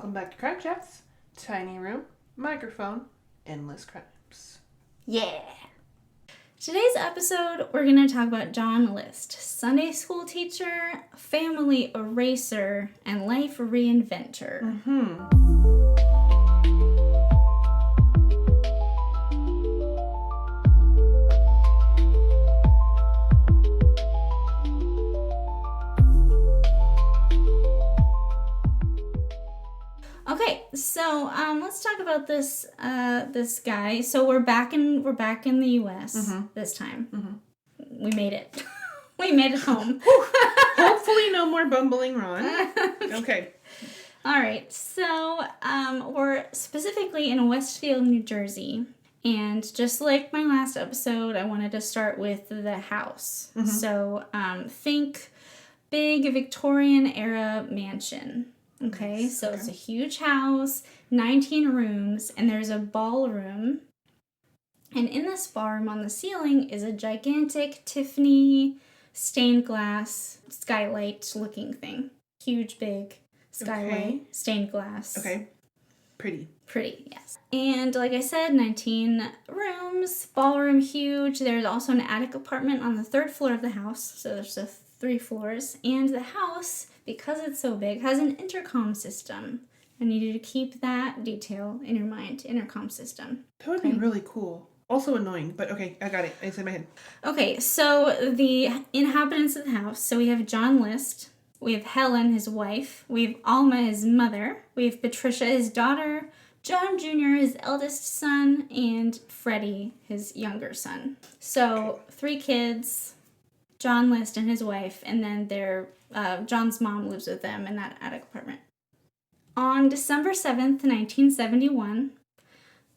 Welcome back to Crime Chats. Tiny room, microphone, endless crimes. Yeah! Today's episode, we're going to talk about John List, Sunday school teacher, family eraser, and life reinventor. Okay, so let's talk about this this guy. So we're back in the U.S. This time. We made it. We made it home. Hopefully, no more bumbling Ron. Okay. All right. So we're specifically in Westfield, New Jersey, and just like my last episode, I wanted to start with the house. So think big Victorian era mansion. Okay, so it's a huge house, 19 rooms, and there's a ballroom. And in this ballroom on the ceiling is a gigantic Tiffany stained glass skylight looking thing. Huge, big skylight, stained glass. Okay. Pretty, yes. And like I said, 19 rooms, ballroom huge. There's also an attic apartment on the third floor of the house. So there's 3 floors. And the house, because it's so big, has an intercom system. I need you to keep that detail in your mind. Intercom system. That would be really cool. Also annoying, but okay, I got it. It's in my head. Okay, so the inhabitants of the house. So we have John List. We have Helen, his wife. We have Alma, his mother. We have Patricia, his daughter. John Jr., his eldest son. And Freddie, his younger son. So 3 kids, John List and his wife, and then John's mom lives with them in that attic apartment. On December 7th, 1971,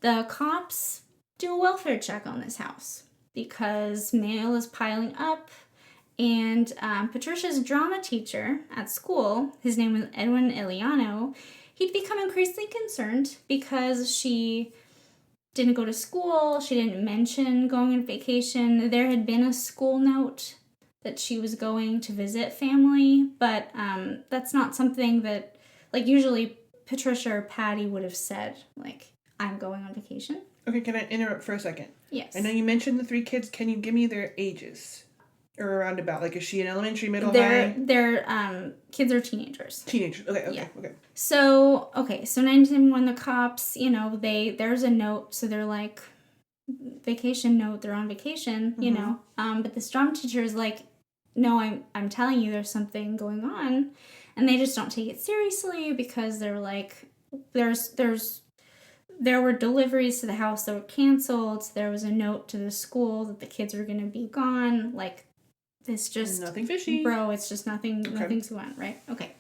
the cops do a welfare check on this house because mail is piling up, and Patricia's drama teacher at school, his name was Edwin Iliano, he'd become increasingly concerned because she didn't go to school, she didn't mention going on vacation. There had been a school note that she was going to visit family, but that's not something that, like, usually Patricia or Patty would have said, like, I'm going on vacation. Okay, can I interrupt for a second? Yes. I know you mentioned the 3 kids. Can you give me their ages? Or around about, like, is she in elementary, middle, high? Their kids are teenagers. Teenagers, okay. So 1971, the cops, there's a note, so they're like, vacation note, they're on vacation, you know, but this drama teacher is like, no, I'm telling you there's something going on, and they just don't take it seriously because they're like, there were deliveries to the house that were canceled, there was a note to the school that the kids were going to be gone, like, it's just... Nothing fishy. Bro, it's just nothing's going on, right? Okay.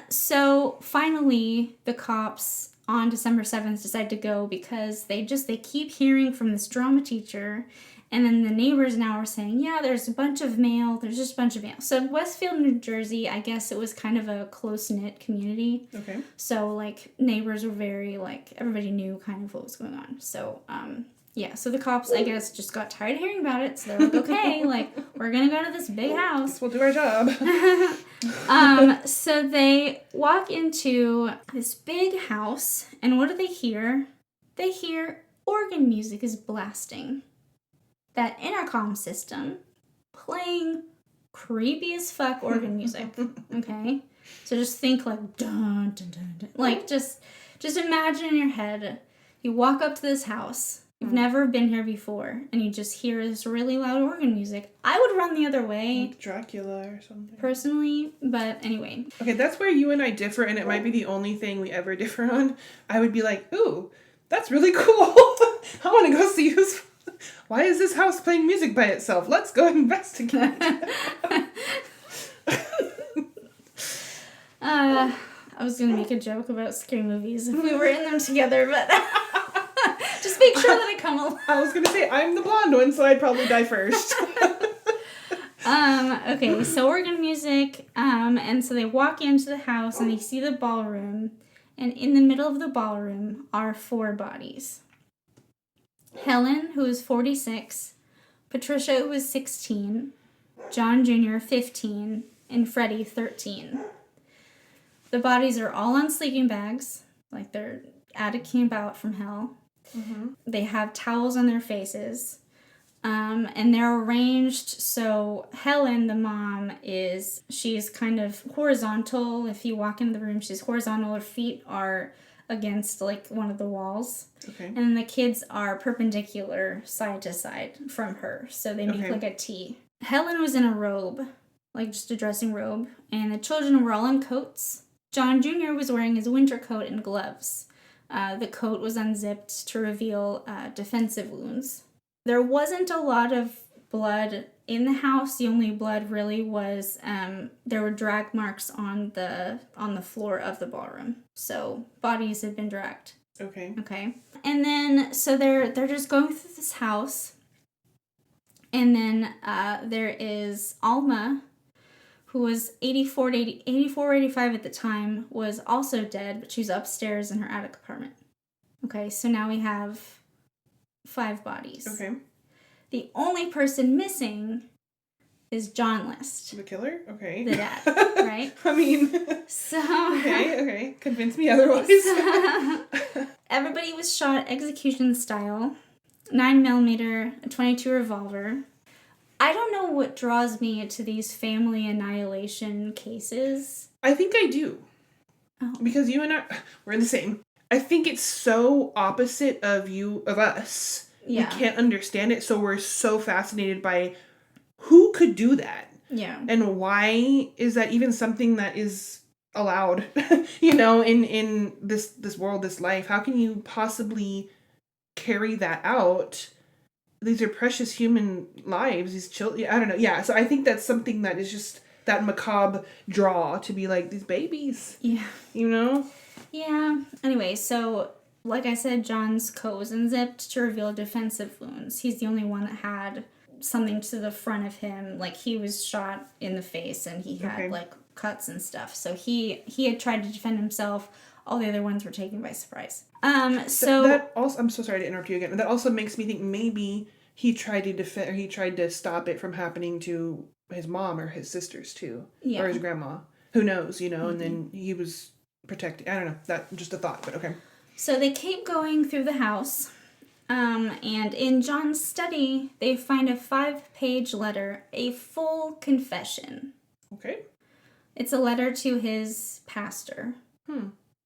So, finally, the cops on December 7th decide to go because they keep hearing from this drama teacher, and then the neighbors now are saying, yeah, there's just a bunch of mail. So Westfield, New Jersey, I guess it was kind of a close-knit community. Okay. So, like, neighbors were very, like, everybody knew kind of what was going on. So, so the cops, I guess, just got tired of hearing about it, so they're like, okay, like, we're gonna go to this big house. Guess we'll do our job. So they walk into this big house, and what do they hear? They hear organ music is blasting. That intercom system playing creepy as fuck organ music, okay? So just think like, dun, dun, dun, dun. Like, just imagine in your head, you walk up to this house, you've never been here before, and you just hear this really loud organ music. I would run the other way. Like Dracula or something. Personally, but anyway. Okay, that's where you and I differ, and it might be the only thing we ever differ on. I would be like, ooh, that's really cool. I want to go see who's... Why is this house playing music by itself? Let's go investigate. I was going to make a joke about scary movies if we were in them together, but... Just make sure that I come along. I was going to say, I'm the blonde one, so I'd probably die first. Okay, so organ music, and so they walk into the house and they see the ballroom, and in the middle of the ballroom are 4 bodies. Helen, who is 46, Patricia, who is 16, John Jr., 15, and Freddie, 13. The bodies are all on sleeping bags, like they're at a camp out from hell. Mm-hmm. They have towels on their faces. And they're arranged so Helen, the mom, she's kind of horizontal. If you walk into the room, she's horizontal. Her feet are against like one of the walls. Okay. And the kids are perpendicular side to side from her. So they make like a T. Helen was in a robe, like just a dressing robe. And the children were all in coats. John Jr. was wearing his winter coat and gloves. The coat was unzipped to reveal defensive wounds. There wasn't a lot of blood in the house. The only blood really was there were drag marks on the floor of the ballroom. So bodies had been dragged. Okay. Okay. And then so they're just going through this house. And then there is Alma, who was 84 or 85 at the time, was also dead, but she was upstairs in her attic apartment. Okay, so now we have 5 bodies. Okay. The only person missing is John List. The killer? Okay. The dad, right? I mean... So... Okay. Convince me otherwise. Everybody was shot execution style. 9mm, a .22 revolver. I don't know what draws me to these family annihilation cases. I think I do. Oh. Because you and I, we're the same. I think it's so opposite of us. Yeah. We can't understand it, so we're so fascinated by who could do that. Yeah. And why is that even something that is allowed, in this world, this life? How can you possibly carry that out? These are precious human lives, these children. I don't know. Yeah, so I think that's something that is just that macabre draw to be like, these babies. Yeah. Yeah. Anyway, so like I said, John's coat was unzipped to reveal defensive wounds. He's the only one that had something to the front of him. Like, he was shot in the face and he had like cuts and stuff. So he had tried to defend himself. All the other ones were taken by surprise. So that also, I'm so sorry to interrupt you again. That also makes me think maybe he tried to defend, or he tried to stop it from happening to his mom or his sisters too, or his grandma. Who knows, Mm-hmm. And then he was protected. I don't know. That just a thought, but okay. So they keep going through the house, and in John's study, they find a 5-page letter, a full confession. Okay. It's a letter to his pastor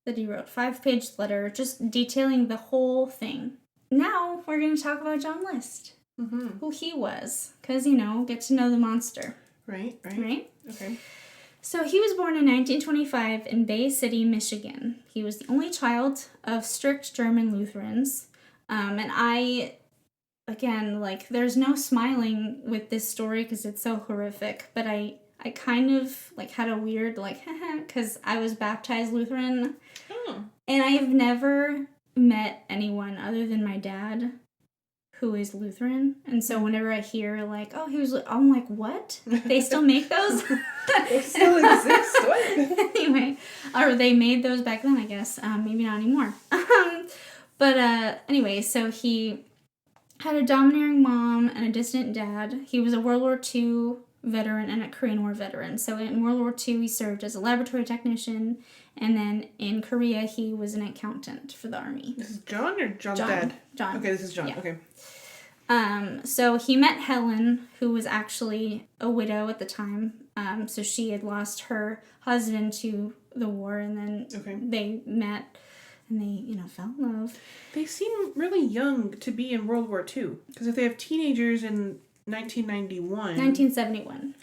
that he wrote. 5-page letter, just detailing the whole thing. Now we're going to talk about John List, who he was, because, get to know the monster. Right? Okay. So he was born in 1925 in Bay City, Michigan. He was the only child of strict German Lutherans. And there's no smiling with this story because it's so horrific. But I kind of, had a weird, because I was baptized Lutheran. Oh. And I have never met anyone other than my dad who is Lutheran. And so whenever I hear, I'm like, what? They still make those? They still exist? What? Anyway, or they made those back then, I guess. Maybe not anymore. But anyway, so he had a domineering mom and a distant dad. He was a World War II veteran and a Korean War veteran. So in World War II, he served as a laboratory technician. And then in Korea, he was an accountant for the army. This is John or John's John. dad? John. Okay, this is John. Yeah. Okay. So he met Helen, who was actually a widow at the time. So she had lost her husband to the war, and then they met, and they, fell in love. They seem really young to be in World War II, because if they have teenagers in 1991... 1971.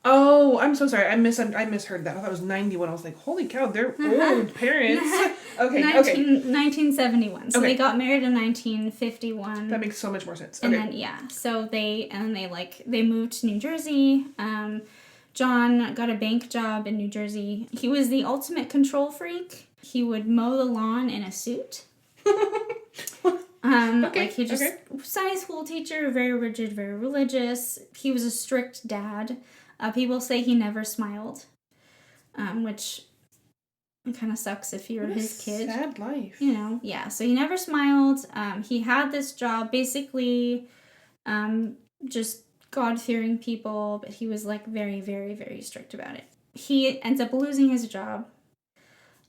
Oh, I'm so sorry. I misheard that. I thought it was 91. I was like, holy cow, they're old parents. Okay. 1971. So they got married in 1951. That makes so much more sense. And then, so they moved to New Jersey. John got a bank job in New Jersey. He was the ultimate control freak. He would mow the lawn in a suit. He just Sunday school teacher, very rigid, very religious. He was a strict dad. People say he never smiled, which kind of sucks if you're his kid. Sad life. Yeah. So he never smiled. He had this job, basically, just God-fearing people, but he was very, very, very strict about it. He ends up losing his job.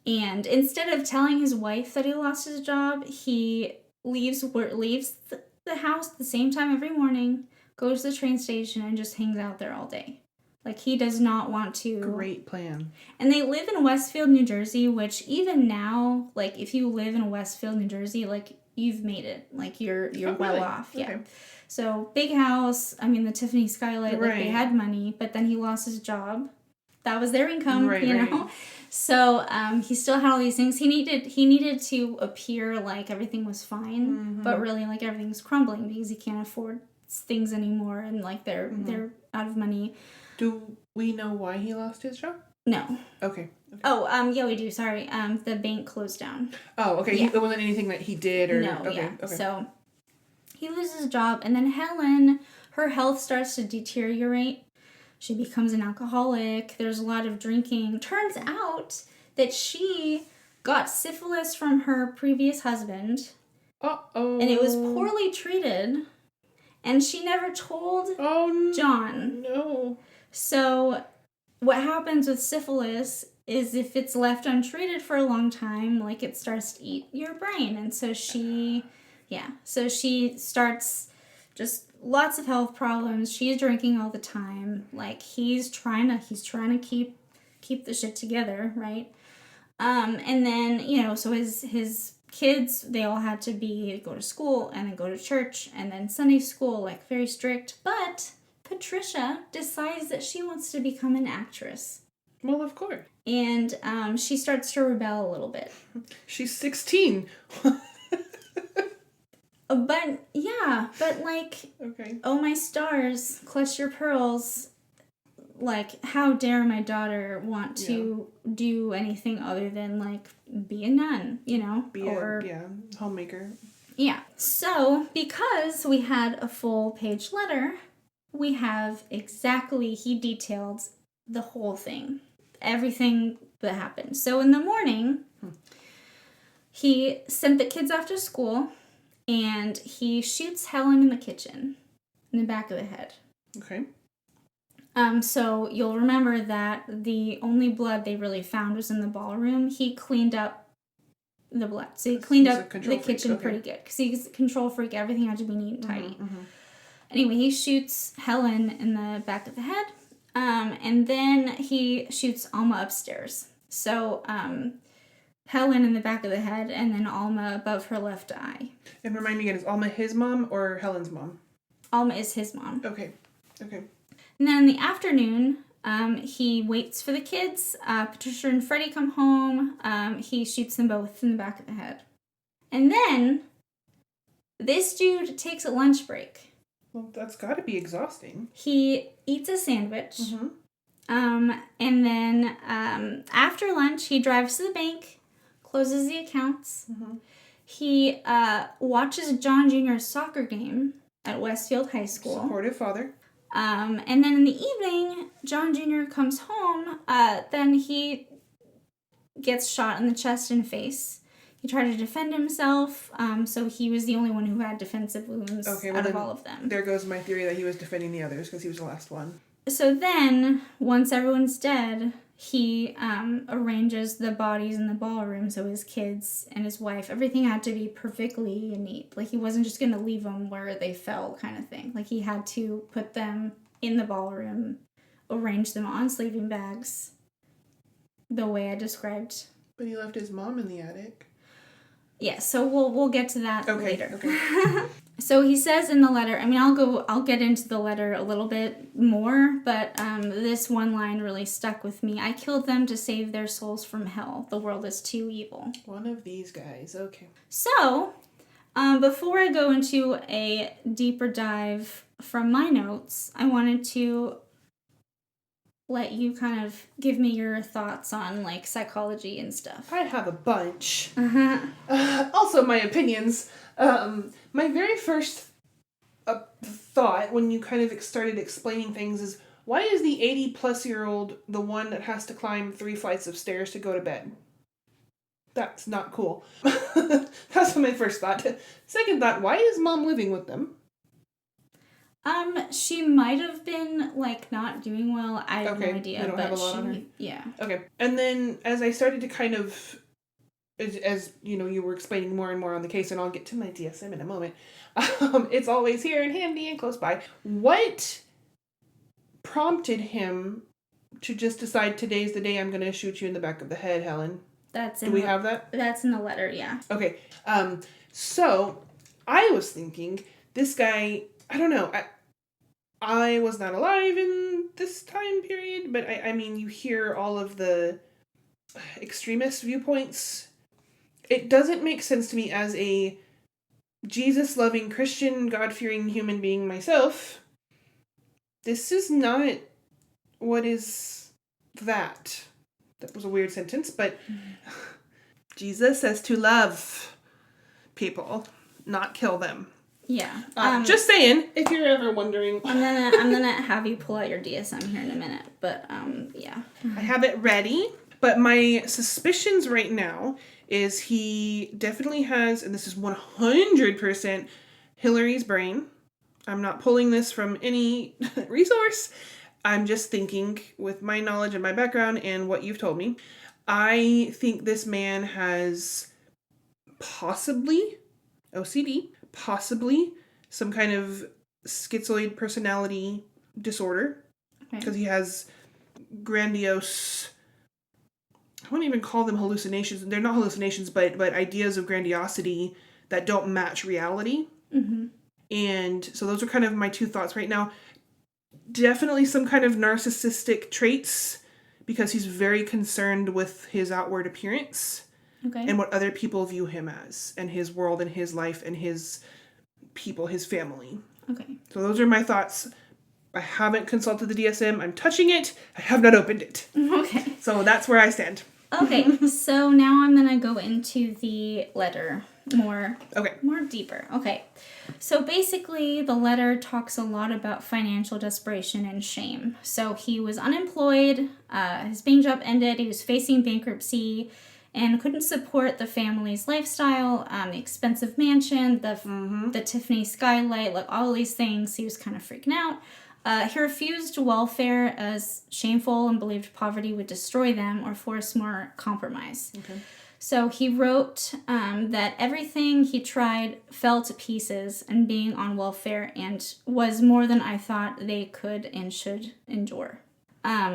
And instead of telling his wife that he lost his job, he leaves the house at the same time every morning, goes to the train station, and just hangs out there all day. Like, he does not want to... Great plan. And they live in Westfield, New Jersey, which even now, like, if you live in Westfield, New Jersey, like, you've made it. Like, you're well really? off. Yeah. Okay. So, big house. I mean, the Tiffany skylight, like, they had money, but then he lost his job. That was their income, you know? Right. So, he still had all these things. He needed to appear like everything was fine, but really, like, everything's crumbling because he can't afford things anymore, and, like, they're out of money. Do we know why he lost his job? No. Okay. Oh, yeah, we do. Sorry. The bank closed down. Oh, okay. Yeah. It wasn't anything that he did or... No, okay. yeah. Okay. So, he loses his job, and then Helen, her health starts to deteriorate. She becomes an alcoholic. There's a lot of drinking. Turns out that she got syphilis from her previous husband. Uh-oh. And it was poorly treated. And she never told John. No. So, what happens with syphilis is if it's left untreated for a long time, like, it starts to eat your brain. And so she starts just lots of health problems. She's drinking all the time. Like, he's trying to keep the shit together, right? And then, you know, so his kids, they all had to go to school and then go to church and then Sunday school, like, very strict. But Patricia decides that she wants to become an actress. Well, of course. And she starts to rebel a little bit. She's 16. But like, okay. Oh my stars, clutch your pearls. Like, how dare my daughter want to do anything other than, like, be a nun, you know? Be a homemaker. Yeah. So, because we had a full-page letter, we have he detailed the whole thing. Everything that happened. So, in the morning, he sent the kids off to school, and he shoots Helen in the kitchen, in the back of the head. Okay. So you'll remember that the only blood they really found was in the ballroom. He cleaned up the blood. So he cleaned up the kitchen pretty good. Because he's a control freak. Everything had to be neat and tidy. Anyway, he shoots Helen in the back of the head. And then he shoots Alma upstairs. So Helen in the back of the head, and then Alma above her left eye. And remind me again, is Alma his mom or Helen's mom? Alma is his mom. Okay. And then in the afternoon, he waits for the kids. Patricia and Freddie come home. He shoots them both in the back of the head. And then, this dude takes a lunch break. Well, that's got to be exhausting. He eats a sandwich. And then, after lunch, he drives to the bank, closes the accounts. He watches John Jr.'s soccer game at Westfield High School. Supportive father. And then in the evening, John Jr. comes home. Then he gets shot in the chest and face. He tried to defend himself, so he was the only one who had defensive wounds out of all of them. There goes my theory that he was defending the others because he was the last one. So then, once everyone's dead, he arranges the bodies in the ballroom, so his kids and his wife, everything had to be perfectly neat. Like, he wasn't just going to leave them where they fell kind of thing. Like, he had to put them in the ballroom, arrange them on sleeping bags, the way I described. But he left his mom in the attic. Yeah, so we'll get to that later. Okay. So he says in the letter, I mean, I'll get into the letter a little bit more, but this one line really stuck with me. I killed them to save their souls from hell. The world is too evil. One of these guys, okay. So, before I go into a deeper dive from my notes, I wanted to let you kind of give me your thoughts on, like, psychology and stuff. I have a bunch. Also, my opinions. My very first thought when you kind of started explaining things is, why is the 80-plus-year-old the one that has to climb 3 flights of stairs to go to bed? That's not cool. That's my first thought. Second thought, why is mom living with them? She might have been, like, not doing well. I have no idea. We don't have a lot on her. Yeah. Okay. And then as I started to kind of, as you know, you were explaining more and more on the case, and I'll get to my DSM in a moment. It's always here and handy and close by. What prompted him to just decide today's the day I'm going to shoot you in the back of the head, Helen? Do we have that? That's in the letter, yeah. Okay. So I was thinking this guy, I don't know, I was not alive in this time period, but I mean, you hear all of the extremist viewpoints. It doesn't make sense to me as a Jesus-loving Christian, God-fearing human being myself. This is not what is that. That was a weird sentence, but Jesus says to love people, not kill them. Yeah. Just saying, if you're ever wondering. I'm gonna have you pull out your DSM here in a minute, but yeah. I have it ready, but my suspicions right now is he definitely has, and this is 100% Hillary's brain. I'm not pulling this from any resource. I'm just thinking with my knowledge and my background and what you've told me. I think this man has possibly OCD, possibly some kind of schizoid personality disorder, because he has grandiose, I wouldn't even call them hallucinations. They're not hallucinations, but ideas of grandiosity that don't match reality. Mm-hmm. And so those are kind of my two thoughts right now. Definitely some kind of narcissistic traits, because he's very concerned with his outward appearance. Okay. And what other people view him as, and his world, and his life, and his people, his family. Okay. So those are my thoughts. I haven't consulted the DSM. I'm touching it. I have not opened it. Okay. So that's where I stand. Okay. So now I'm gonna go into the letter more deeper. Okay. So basically, the letter talks a lot about financial desperation and shame. So he was unemployed. His bank job ended. He was facing bankruptcy and couldn't support the family's lifestyle, the expensive mansion, the Tiffany skylight, like all these things. He was kind of freaking out. He refused welfare as shameful and believed poverty would destroy them or force more compromise. Okay. So he wrote that everything he tried fell to pieces, and being on welfare and was more than I thought they could and should endure.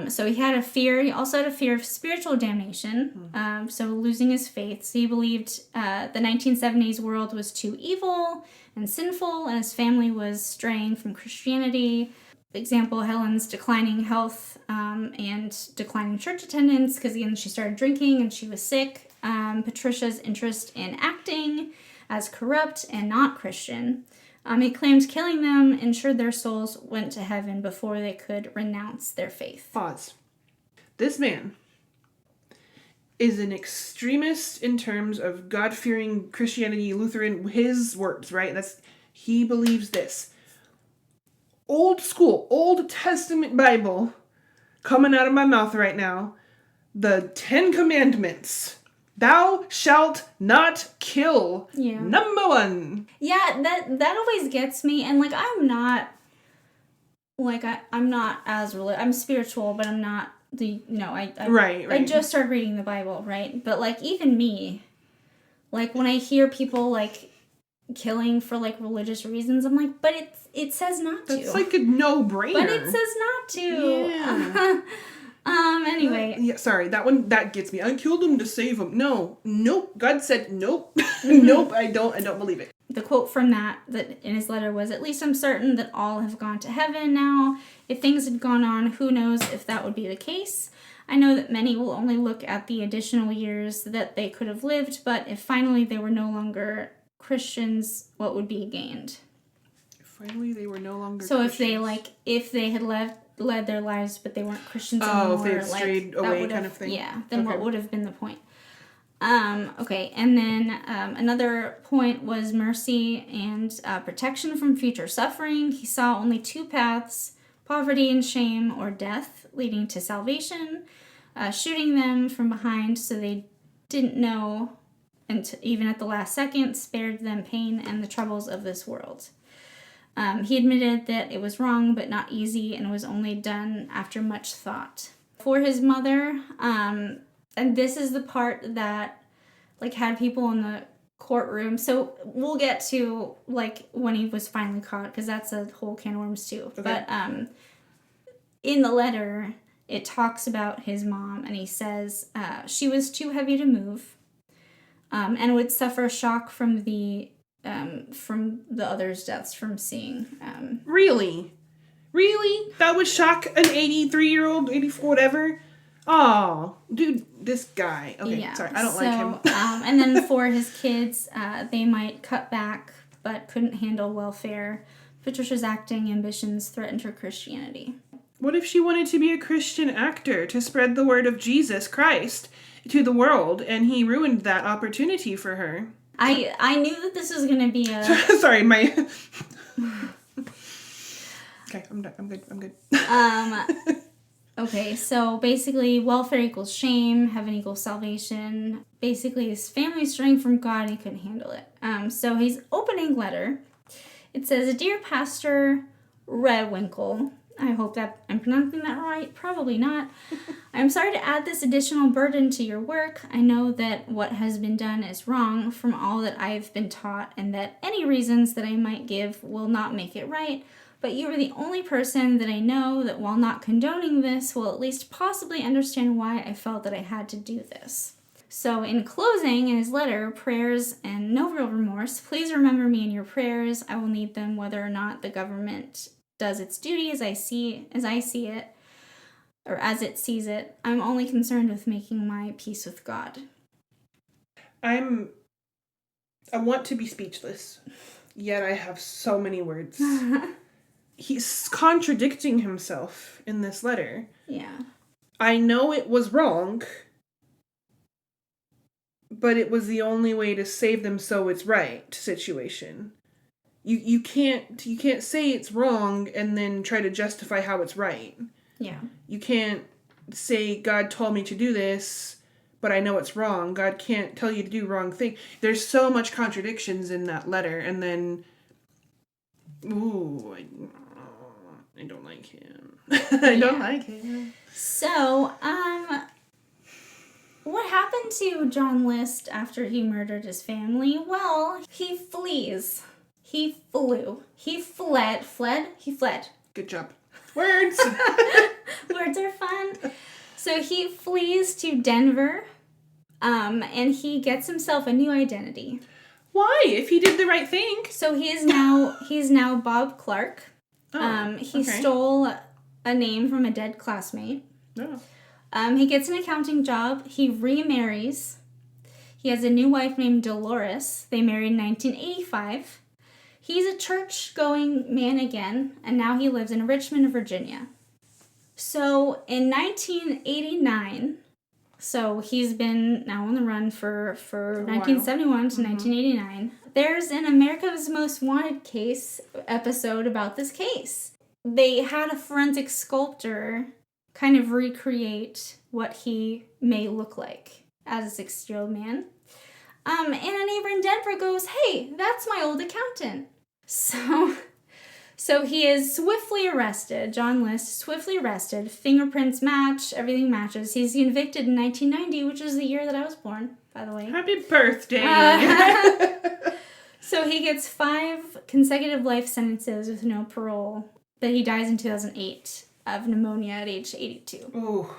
So he had a fear. He also had a fear of spiritual damnation, so losing his faith. So he believed the 1970s world was too evil and sinful, and his family was straying from Christianity. For example, Helen's declining health and declining church attendance, because again, she started drinking and she was sick. Patricia's interest in acting as corrupt and not Christian. He claimed killing them ensured their souls went to heaven before they could renounce their faith. Pause. This man is an extremist in terms of God-fearing Christianity, Lutheran, his words, right? He believes this. Old school, Old Testament Bible coming out of my mouth right now. The 10 Commandments. Thou shalt not kill. Yeah. Number 1. Yeah, that always gets me. And like, I'm not as religious. I'm spiritual, but I'm not right. I just started reading the Bible, right? But like, even me, like when I hear people like killing for like religious reasons, I'm like, but it says not to. That's like a no-brainer. But it says not to. Yeah. Anyway. Yeah, sorry, that gets me. I killed him to save him. No. Nope. God said nope. Nope, I don't believe it. The quote from that in his letter was, "At least I'm certain that all have gone to heaven now. If things had gone on, who knows if that would be the case. I know that many will only look at the additional years that they could have lived, but if finally they were no longer Christians, what would be gained?" Finally they were no longer so Christians. if they had led their lives but they weren't Christians anymore, if they had strayed away kind of thing. Yeah, then what would have been the point? Okay, and then another point was mercy and protection from future suffering. He saw only 2 paths: poverty and shame, or death leading to salvation. Shooting them from behind so they didn't know, and even at the last second spared them pain and the troubles of this world. He admitted that it was wrong but not easy and was only done after much thought. For his mother, and this is the part that had people in the courtroom. So we'll get to when he was finally caught, because that's a whole can of worms too. Okay. But in the letter, it talks about his mom, and he says she was too heavy to move, and would suffer shock from the others' deaths from seeing. Really? That would shock an 83-year-old, 84, whatever? Oh, dude, this guy. Okay, yeah. Sorry, I don't like him. And then for his kids, they might cut back, but couldn't handle welfare. Patricia's acting ambitions threatened her Christianity. What if she wanted to be a Christian actor to spread the word of Jesus Christ to the world, and he ruined that opportunity for her? I knew that this was going to be a... Sorry, my... Okay, I'm done. I'm good. Okay, so basically, welfare equals shame, heaven equals salvation. Basically, his family's straying from God, and he couldn't handle it. So his opening letter, it says, "Dear Pastor Redwinkle," I hope that I'm pronouncing that right. Probably not. "I'm sorry to add this additional burden to your work. I know that what has been done is wrong from all that I've been taught, and that any reasons that I might give will not make it right. But you are the only person that I know that, while not condoning this, will at least possibly understand why I felt that I had to do this." So in closing, in his letter, prayers and no real remorse, "Please remember me in your prayers. I will need them whether or not the government does its duty as I see it, or as it sees it. I'm only concerned with making my peace with God." I want to be speechless, yet I have so many words. He's contradicting himself in this letter. Yeah. I know it was wrong, but it was the only way to save them, so it's right situation. You can't say it's wrong and then try to justify how it's right. Yeah. You can't say God told me to do this, but I know it's wrong. God can't tell you to do wrong thing. There's so much contradictions in that letter, and then I don't like him. I don't like him. So, what happened to John List after he murdered his family? Well, he flees. He flew. He fled. He fled. Good job. Words! Words are fun. So he flees to Denver, and he gets himself a new identity. Why? If he did the right thing. So he's now Bob Clark. He stole a name from a dead classmate. Oh. He gets an accounting job. He remarries. He has a new wife named Dolores. They married in 1985. He's a church-going man again, and now he lives in Richmond, Virginia. So in 1989, so he's been now on the run for 1971 to 1989. There's an America's Most Wanted case episode about this case. They had a forensic sculptor kind of recreate what he may look like as a 60-year-old man. And a neighbor in Denver goes, "Hey, that's my old accountant." So he is swiftly arrested. John List, swiftly arrested. Fingerprints match. Everything matches. He's convicted in 1990, which is the year that I was born, by the way. Happy birthday! So he gets 5 consecutive life sentences with no parole, but he dies in 2008 of pneumonia at age 82. Oh,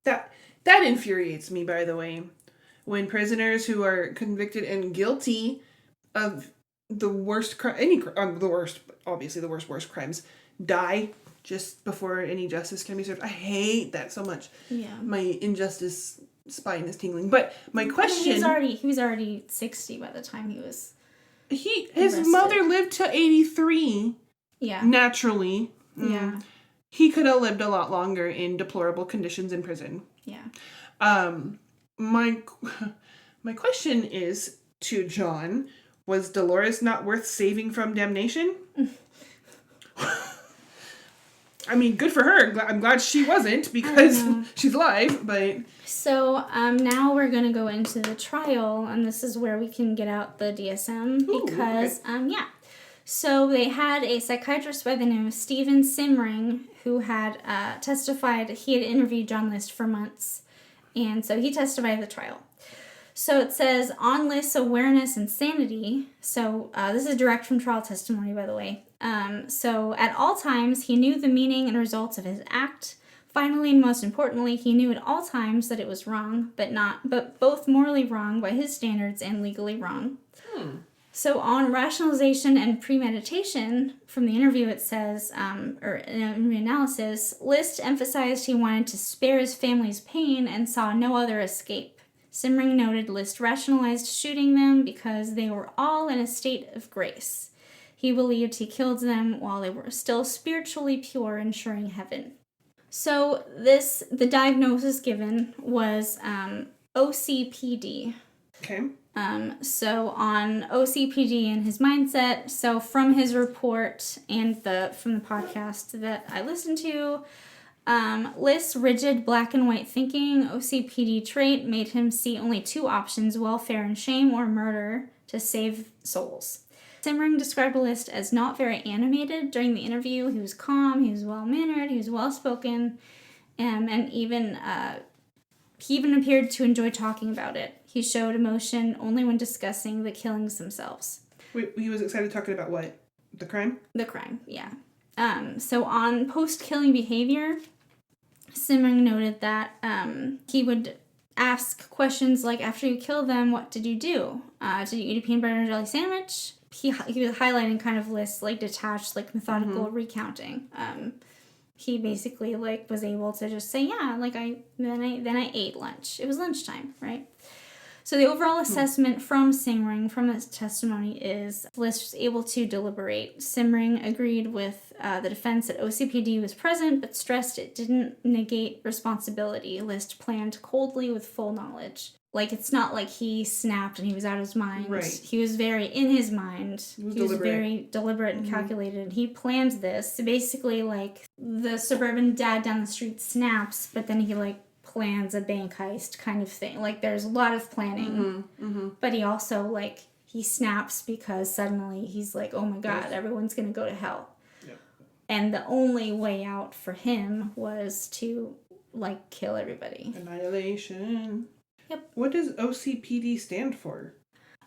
that infuriates me, by the way. When prisoners who are convicted and guilty of the worst obviously the worst crimes, die just before any justice can be served. I hate that so much. Yeah. My injustice spine is tingling. But my question... He was already 60 by the time he was his arrested. mother lived to 83. Yeah. Naturally. Yeah. He could have lived a lot longer in deplorable conditions in prison. Yeah. My question is to John, was Dolores not worth saving from damnation? I mean, good for her. I'm glad she wasn't, because she's alive, but... So, now we're going to go into the trial, and this is where we can get out the DSM, because, So they had a psychiatrist by the name of Stephen Simring who had testified. He had interviewed John List for months, and so he testified at the trial. So it says, on List's awareness and sanity, so this is direct from trial testimony, by the way. So at all times, he knew the meaning and results of his act. Finally, and most importantly, he knew at all times that it was wrong, but both morally wrong by his standards and legally wrong. So on rationalization and premeditation, from the interview it says, or in analysis, List emphasized he wanted to spare his family's pain and saw no other escape. Simring noted List rationalized shooting them because they were all in a state of grace. He believed he killed them while they were still spiritually pure, ensuring heaven. So the diagnosis given was OCPD. Okay. So on OCPD and his mindset, so from his report and from the podcast that I listened to, List's rigid black and white thinking OCPD trait made him see only two options, welfare and shame or murder, to save souls. Simring described List as not very animated during the interview. He was calm, he was well-mannered, he was well-spoken, and he even appeared to enjoy talking about it. He showed emotion only when discussing the killings themselves. Wait, he was excited talking about what? The crime? The crime, yeah. So on post-killing behavior, Simring noted that he would ask questions like, after you kill them, what did you do? Did you eat a peanut butter and jelly sandwich? He was highlighting kind of Lists, like, detached, like, methodical recounting. He basically, like, was able to just say, yeah, like, then I ate lunch. It was lunchtime, right? So the overall assessment from Simring, from this testimony, is List was able to deliberate. Simring agreed with the defense that OCPD was present, but stressed it didn't negate responsibility. List planned coldly with full knowledge. Like, it's not like he snapped and he was out of his mind. Right. He was very in his mind. He was very deliberate and calculated. He planned this. So basically, like, the suburban dad down the street snaps, but then he, like, plans a bank heist kind of thing. Like, there's a lot of planning. But he also, like, he snaps because suddenly he's like, oh my God, everyone's going to go to hell. Yep. And the only way out for him was to, like, kill everybody. Annihilation. Yep. What does OCPD stand for?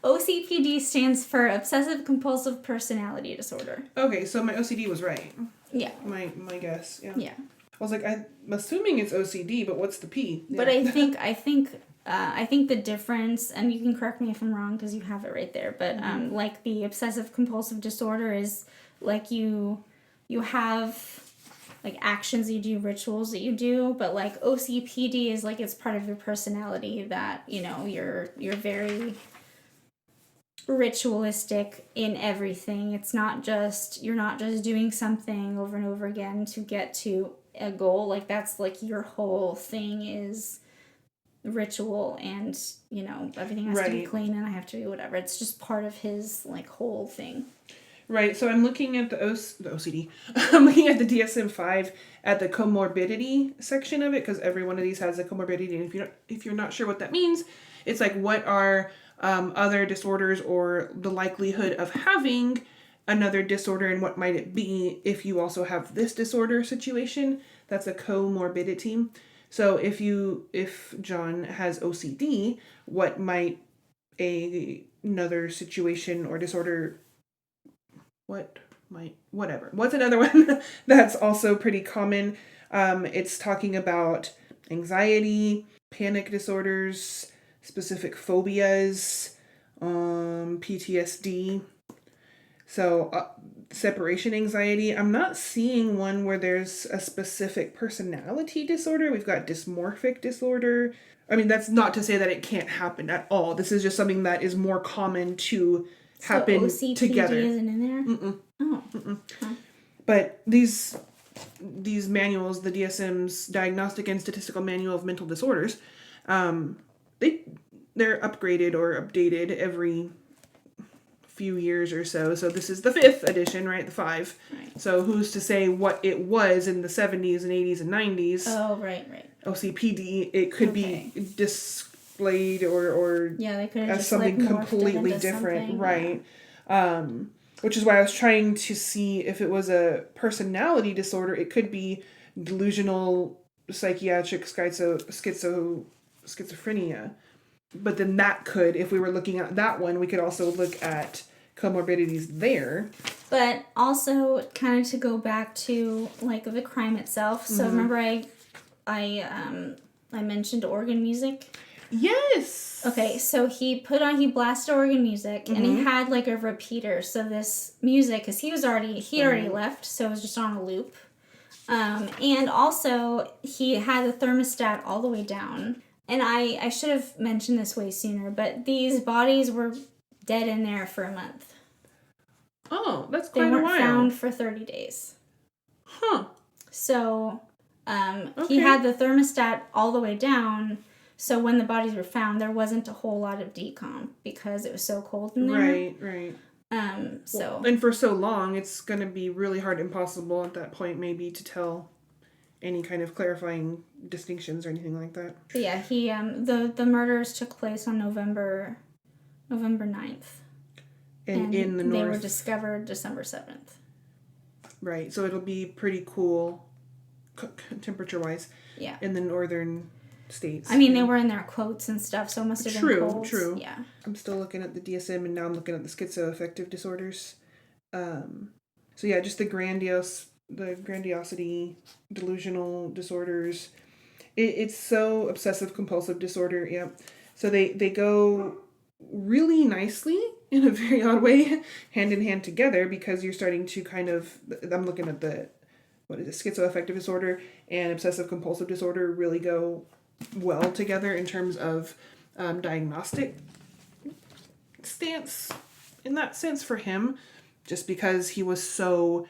OCPD stands for Obsessive Compulsive Personality Disorder. Okay, so my OCD was right. Yeah. My guess, yeah. Yeah. I was like, I'm assuming it's OCD, but what's the P? Yeah. But I think the difference, and you can correct me if I'm wrong because you have it right there, but like the obsessive compulsive disorder is like you have like actions you do, rituals that you do, but like OCPD is like it's part of your personality that, you know, you're very ritualistic in everything. It's not just, you're not just doing something over and over again to get to a goal. Like, that's like your whole thing is ritual, and, you know, everything has to be clean and I have to do whatever. It's just part of his like whole thing. Right, so I'm looking at the OCD. I'm looking at the DSM-5 at the comorbidity section of it, because every one of these has a comorbidity, and if you're not sure what that means, it's like what are other disorders or the likelihood of having another disorder, and what might it be if you also have this disorder situation. That's a comorbidity. So if John has OCD, what might another situation or disorder, what's another one that's also pretty common? It's talking about anxiety, panic disorders, specific phobias, PTSD. So separation anxiety. I'm not seeing one where there's a specific personality disorder. We've got dysmorphic disorder. I mean, that's not to say that it can't happen at all. This is just something that is more common to happen so OCPD together. Isn't in there? Mm-mm. Oh. Mm-mm. Huh. But these manuals, the DSM's Diagnostic and Statistical Manual of Mental Disorders, they're upgraded or updated every few years or so. So this is the 5th edition, right? The 5. Right. So who's to say what it was in the 70s and 80s and 90s? Oh, right. OCPD, it could be displayed or yeah, they could have as just something like completely different, something. right? Yeah. which is why I was trying to see if it was a personality disorder. It could be delusional, psychiatric schizophrenia. But then that could, if we were looking at that one, we could also look at comorbidities there. But also, kind of to go back to like the crime itself. So remember, I mentioned organ music. Yes. Okay, so he blasted organ music, and he had like a repeater. So this music, because he already left, so it was just on a loop. And also he had the thermostat all the way down. And I should have mentioned this way sooner, but these bodies were dead in there for a month. Oh, that's quite a while. They weren't found for 30 days. Huh. So, he had the thermostat all the way down, so when the bodies were found, there wasn't a whole lot of decomp because it was so cold in there. Right. So... And for so long, it's going to be really hard, impossible at that point, maybe, to tell any kind of clarifying distinctions or anything like that. But yeah, he, the murders took place on November 9th. And in the north. They were discovered December 7th. Right, so it'll be pretty cool temperature-wise. Yeah. In the northern states. I mean, they were in their quotes and stuff, so it must have been cold. True. Yeah. I'm still looking at the DSM, and now I'm looking at the schizoaffective disorders. So yeah, just the grandiosity, delusional disorders. It's so obsessive compulsive disorder. Yeah. So they go really nicely in a very odd way, hand in hand together, because you're starting to kind of, I'm looking at schizoaffective disorder and obsessive compulsive disorder really go well together in terms of diagnostic stance in that sense for him, just because he was so,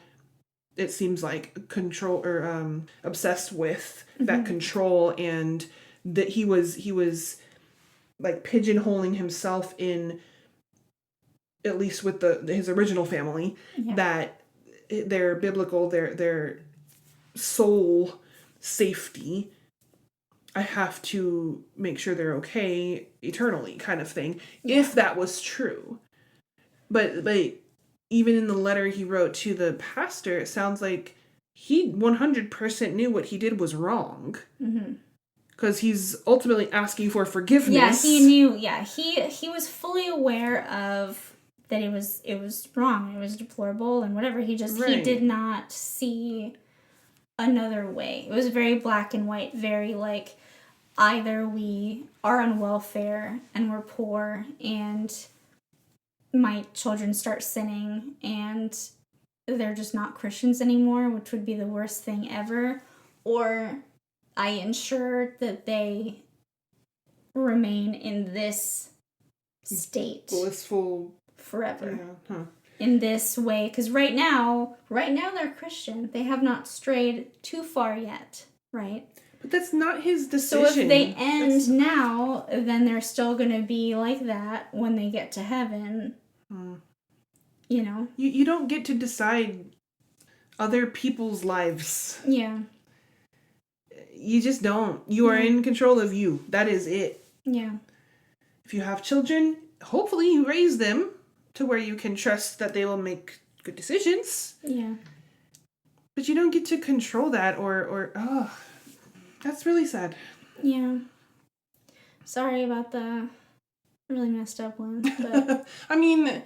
it seems like, control or obsessed with that control, and that he was like pigeonholing himself in, at least with his original family, that their biblical, their soul safety, I have to make sure they're okay eternally, kind of thing, if that was true. But even in the letter he wrote to the pastor, it sounds like he 100% knew what he did was wrong. Because he's ultimately asking for forgiveness. Yeah, he knew. Yeah, he was fully aware of that it was wrong. It was deplorable and whatever. He did not see another way. It was very black and white, very like, either we are on welfare and we're poor and my children start sinning and they're just not Christians anymore, which would be the worst thing ever, or I ensure that they remain in this state, blissful, forever. Yeah. In this way, because right now they're Christian. They have not strayed too far yet, right? But that's not his decision. So if they end now, then they're still going to be like that when they get to heaven. You know? You don't get to decide other people's lives. Yeah. You just don't. You are in control of you. That is it. Yeah. If you have children, hopefully you raise them to where you can trust that they will make good decisions. Yeah. But you don't get to control that or that's really sad. Yeah. Sorry about the really messed up one. But I mean,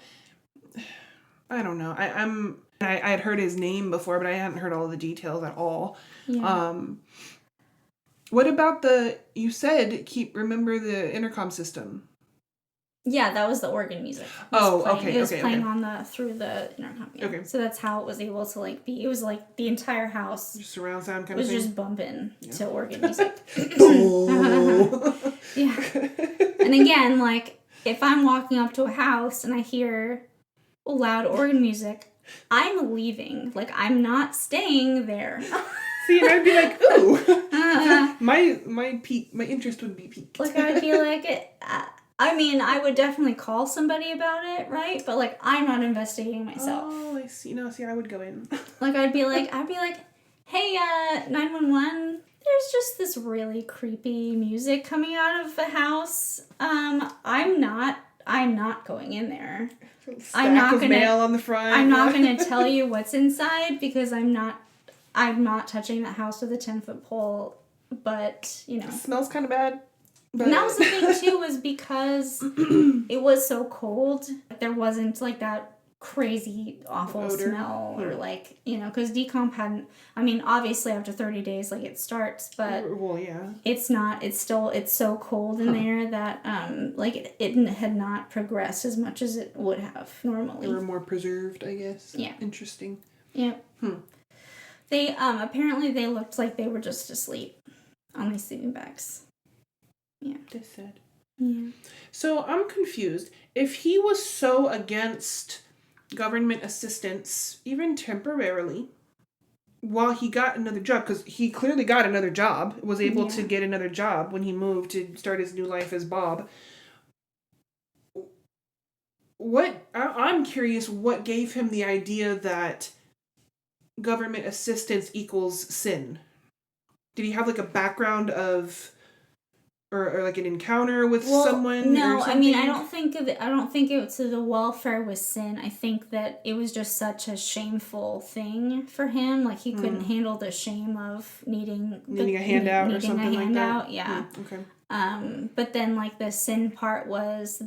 I don't know. I had heard his name before, but I hadn't heard all the details at all. Yeah. What about you said, remember the intercom system? Yeah, that was the organ music. Okay. It was playing through the intercom. Yeah. Okay. So that's how it was able to be. It was like the entire house. Just surround sound kind of thing? Was just bumping to organ music. Oh. Yeah. And again, if I'm walking up to a house and I hear loud organ music, I'm leaving. I'm not staying there. See, and I'd be like, ooh. My interest would be piqued. I'd be like, I mean, I would definitely call somebody about it, right? But I'm not investigating myself. Oh, I see. No, see, I would go in. I'd be like, hey, 911. There's just this really creepy music coming out of the house. I'm not I'm not going in there. Stack of mail on the front. I'm not going to tell you what's inside because I'm not touching that house with a 10-foot pole. But, you know. It smells kind of bad. But... And that was the thing, too, was because it was so cold. There wasn't, like, that crazy awful odor. Smell or, like, you know, because decomp hadn't, I mean, obviously after 30 days, like, it starts, but well, yeah, it's not, it's so cold in there that, like, it had not progressed as much as it would have normally. They were more preserved, I guess. Yeah. Interesting. Yeah. They, apparently they looked like they were just asleep on these sleeping bags. Yeah. That's sad. Yeah. So I'm confused. If he was so against government assistance, even temporarily, while he got another job, because he clearly got another job, was able to get another job when he moved to start his new life as Bob. I'm curious what gave him the idea that government assistance equals sin. Did he have like a background of or like an encounter with someone? No, or something? I mean I don't think it was the welfare was sin. I think that it was just such a shameful thing for him. Like he couldn't handle the shame of needing a handout or something like that. Yeah. Okay. But then like the sin part was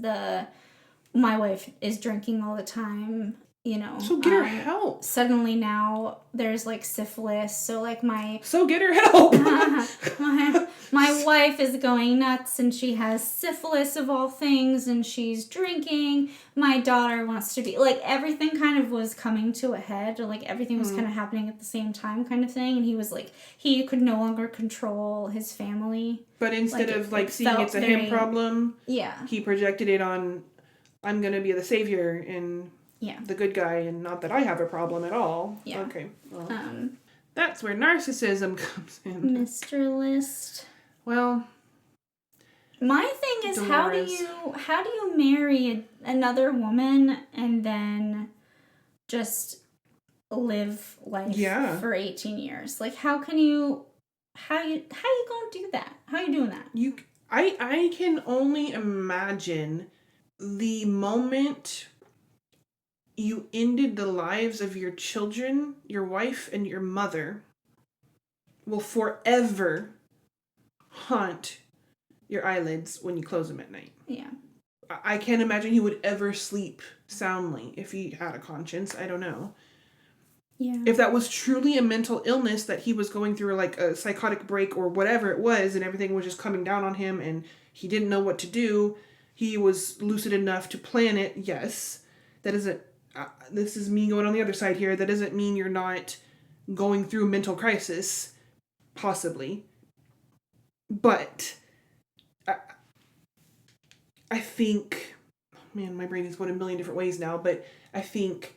my wife is drinking all the time. You know, so get her help. Suddenly now there's like syphilis, so like so get her help. my wife is going nuts and she has syphilis of all things and she's drinking. My daughter wants to be like everything kind of was coming to a head, or like everything was kind of happening at the same time, kind of thing. And he was like he could no longer control his family. But instead of like seeing it's a him problem, he projected it on I'm gonna be the savior and the good guy, and not that I have a problem at all. Yeah. Okay. Well, that's where narcissism comes in. Mr. List. Well, my thing is, Dolores. how do you marry another woman and then just live life for 18 years? Like, how you gonna do that? How are you doing that? I can only imagine the moment you ended the lives of your children, your wife, and your mother will forever haunt your eyelids when you close them at night. Yeah. I can't imagine he would ever sleep soundly if he had a conscience. I don't know. Yeah. If that was truly a mental illness that he was going through, like a psychotic break or whatever it was, and everything was just coming down on him and he didn't know what to do, he was lucid enough to plan it, yes. That isn't... this is me going on the other side here. That doesn't mean you're not going through mental crisis, possibly. But I think, man, my brain is going a million different ways now. But I think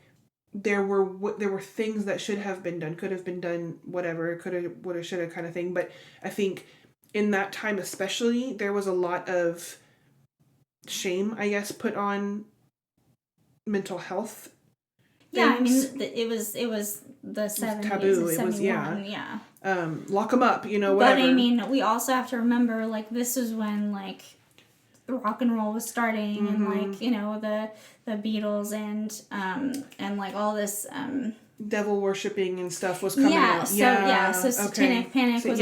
there were things that should have been done, could have been done, whatever, could have, would have, should have, kind of thing. But I think in that time, especially, there was a lot of shame, I guess, put on mental health. Yeah, things. I mean, it was the 70s, taboo. It was yeah. Lock them up, whatever. But I mean, we also have to remember, like, this is when like rock and roll was starting, and like the Beatles and like all this devil worshipping and stuff was coming out. So Satanic Panic was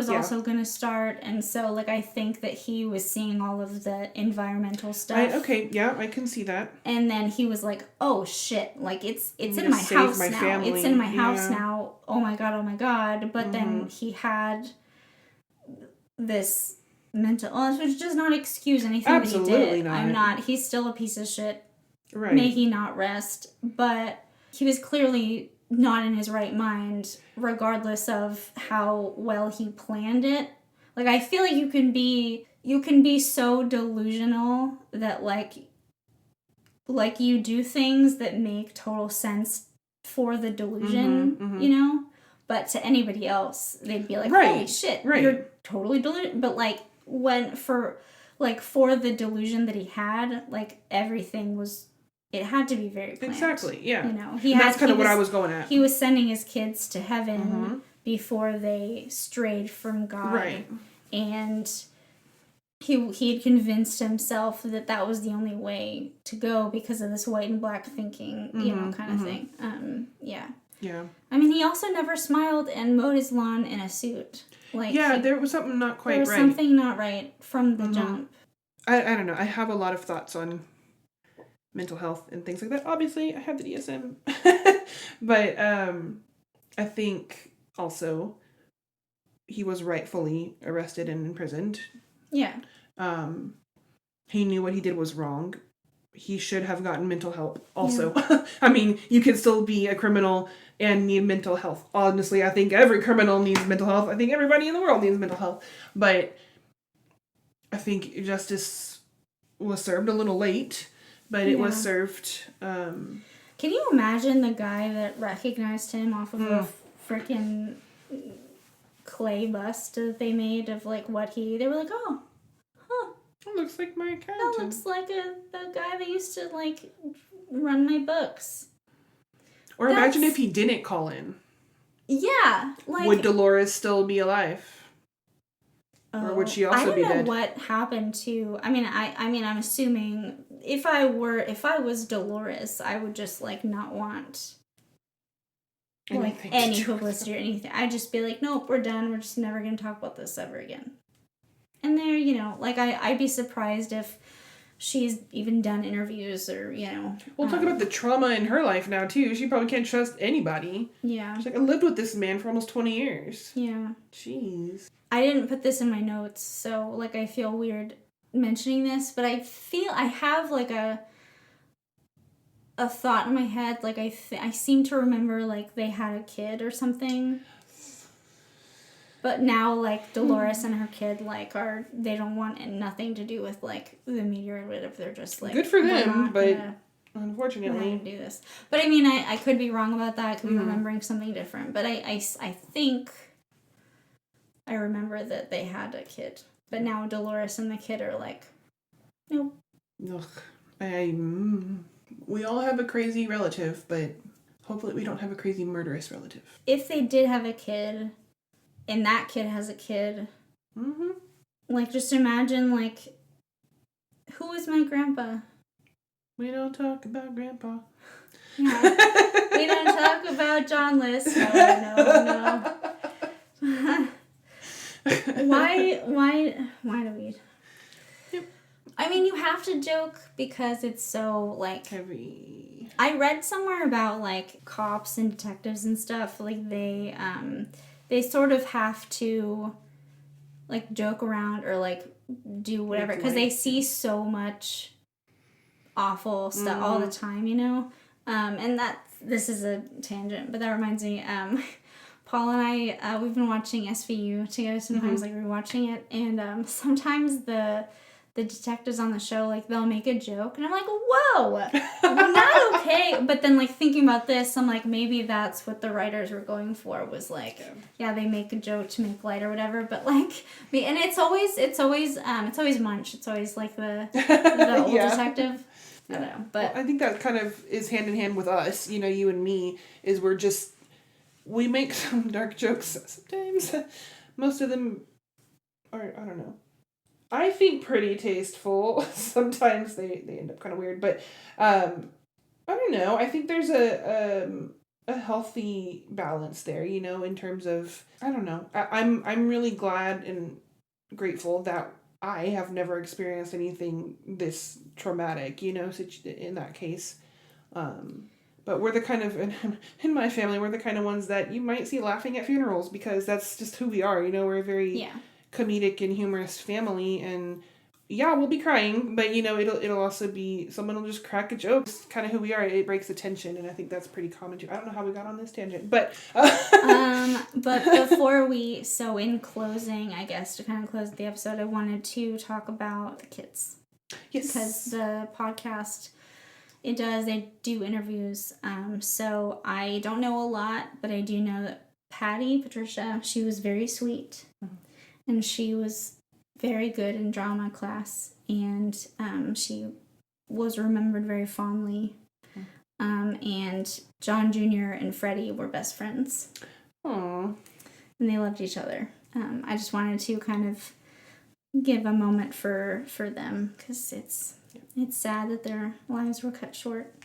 also gonna start, and so like I think that he was seeing all of the environmental stuff. I can see that. And then he was like, "Oh shit! Like it's in my house now. Family. It's in my house now. Oh my god!" But then he had this mental illness, which does not excuse anything Absolutely that he did. not. He's still a piece of shit. Right. May he not rest, but. He was clearly not in his right mind, regardless of how well he planned it. Like, I feel like you can be so delusional that like you do things that make total sense for the delusion, But to anybody else, they'd be like, "Holy shit, you're totally deluded." But like for the delusion that he had, like everything was. It had to be very planned. Exactly, yeah. That's kind of what I was going at. He was sending his kids to heaven before they strayed from God. Right. And he had convinced himself that that was the only way to go because of this white and black thinking, kind of thing. Yeah. Yeah. I mean, he also never smiled and mowed his lawn in a suit. Like, yeah, there was something not quite right. There was something not right from the jump. I don't know. I have a lot of thoughts on mental health and things like that. Obviously, I have the DSM. But I think also he was rightfully arrested and imprisoned. Yeah. He knew what he did was wrong. He should have gotten mental help also. Yeah. I mean, you can still be a criminal and need mental health. Honestly, I think every criminal needs mental health. I think everybody in the world needs mental health. But I think justice was served a little late, but it was served. Can you imagine the guy that recognized him off of a freaking clay bust that they made of like what they were like, oh, huh. It looks like my accountant. That looks like the guy that used to like run my books. Or imagine if he didn't call in. Yeah, like would Dolores still be alive? Or would she also be dead? I don't know what happened to. I mean, I'm assuming if I was Dolores, I would just like not want like any publicity or anything. I'd just be like, nope, we're done. We're just never gonna talk about this ever again. And there, like I'd be surprised if she's even done interviews or We'll talk about the trauma in her life now too. She probably can't trust anybody. Yeah. She's like, I lived with this man for almost 20 years. Yeah. Jeez. I didn't put this in my notes, so like I feel weird mentioning this, but I feel I have like a thought in my head, like I seem to remember like they had a kid or something. But now, like, Dolores and her kid, like, they don't want nothing to do with, like, the media or whatever. They're just, like... Good for them, but unfortunately... We're not gonna do this. But, I mean, I could be wrong about that. I could be remembering something different. But I think I remember that they had a kid. But now Dolores and the kid are, like, nope. Ugh. We all have a crazy relative, but hopefully we don't have a crazy murderous relative. If they did have a kid... and that kid has a kid. Mm-hmm. Like, just imagine, like, who is my grandpa? We don't talk about grandpa. Yeah. We don't talk about John List. No. Why do we? Yep. I mean, you have to joke because it's so, like... heavy. I read somewhere about, like, cops and detectives and stuff. Like, they sort of have to, like, joke around or, like, do whatever. Because they see so much awful stuff all the time, And this is a tangent, but that reminds me, Paul and I, we've been watching SVU together sometimes, like, rewatching it. And sometimes the detectives on the show, like, they'll make a joke, and I'm like, whoa, not okay. But then, like, thinking about this, I'm like, maybe that's what the writers were going for, was like, yeah, they make a joke to make light or whatever, but, like, and it's always Munch. It's always, like, the old detective. I don't know, but... Well, I think that kind of is hand in hand with us, you and me, is we make some dark jokes sometimes. Most of them are, I don't know. I think pretty tasteful. Sometimes they end up kind of weird, but I don't know. I think there's a healthy balance there, in terms of, I don't know. I'm really glad and grateful that I have never experienced anything this traumatic, in that case. But we're the kind of, in my family, we're the kind of ones that you might see laughing at funerals because that's just who we are. We're a very comedic and humorous family, and we'll be crying, but it'll also be someone will just crack a joke. It's kind of who we are. It breaks the tension, and I think that's pretty common too. I don't know how we got on this tangent, but but before in closing, I guess to kind of close the episode, I wanted to talk about the kids. Yes, because the podcast they do interviews. So I don't know a lot, but I do know that Patricia, she was very sweet. And she was very good in drama class, and she was remembered very fondly. And John Jr. and Freddie were best friends. Aww. And they loved each other. I just wanted to kind of give a moment for them, because it's sad that their lives were cut short,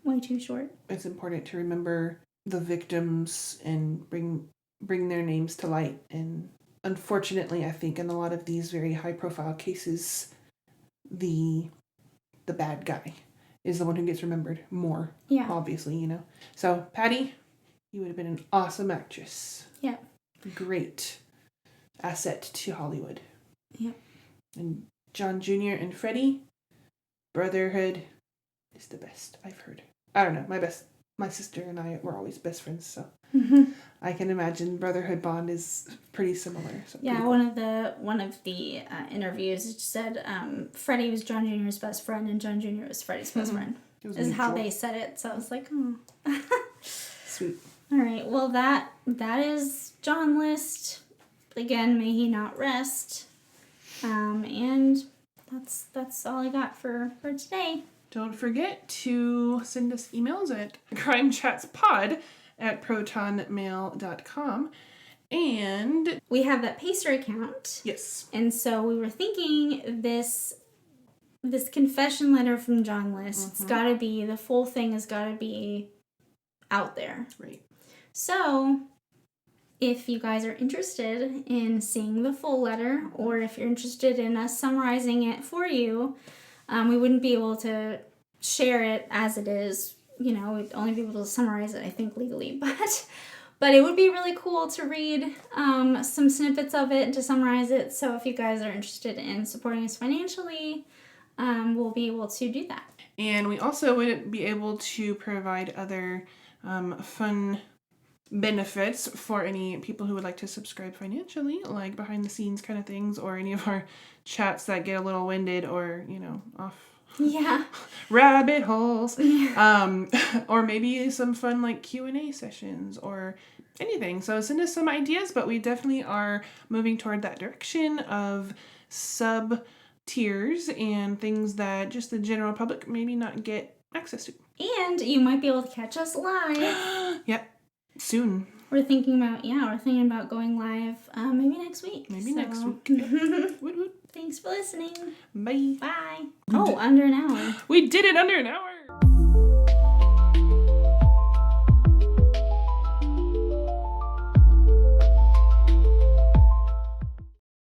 way too short. It's important to remember the victims and bring their names to light. And unfortunately, I think in a lot of these very high profile cases, the bad guy is the one who gets remembered more. Yeah. Obviously, you know. So, Patty, you would have been an awesome actress. Yeah. Great asset to Hollywood. Yeah. And John Jr. and Freddie, brotherhood is the best I've heard. I don't know. My sister and I were always best friends, so I can imagine brotherhood bond is pretty similar. So yeah, pretty cool. One of the interviews said Freddie was John Jr.'s best friend and John Jr. was Freddie's best friend. Is how they said it. So I was like, oh. Sweet. All right. Well, that is John List. Again, may he not rest. And that's all I got for today. Don't forget to send us emails at crimechatspod@protonmail.com. And we have that Pacer account. Yes. And so we were thinking this confession letter from John List, it's got to be, the full thing has got to be out there. Right. So if you guys are interested in seeing the full letter, or if you're interested in us summarizing it for you, we wouldn't be able to share it as it is. You know, we'd only be able to summarize it, I think, legally. But it would be really cool to read some snippets of it and to summarize it. So if you guys are interested in supporting us financially, we'll be able to do that. And we also would be able to provide other fun benefits for any people who would like to subscribe financially, like behind the scenes kind of things, or any of our chats that get a little winded or, you know, off rabbit holes. Or maybe some fun like Q&A sessions or anything. So send us some ideas, but we definitely are moving toward that direction of sub tiers and things that just the general public maybe not get access to. And you might be able to catch us live. Yep. Soon. We're thinking about going live maybe next week. Next week. Woot woot. Thanks for listening. Bye. Bye. Under an hour. We did it under an hour.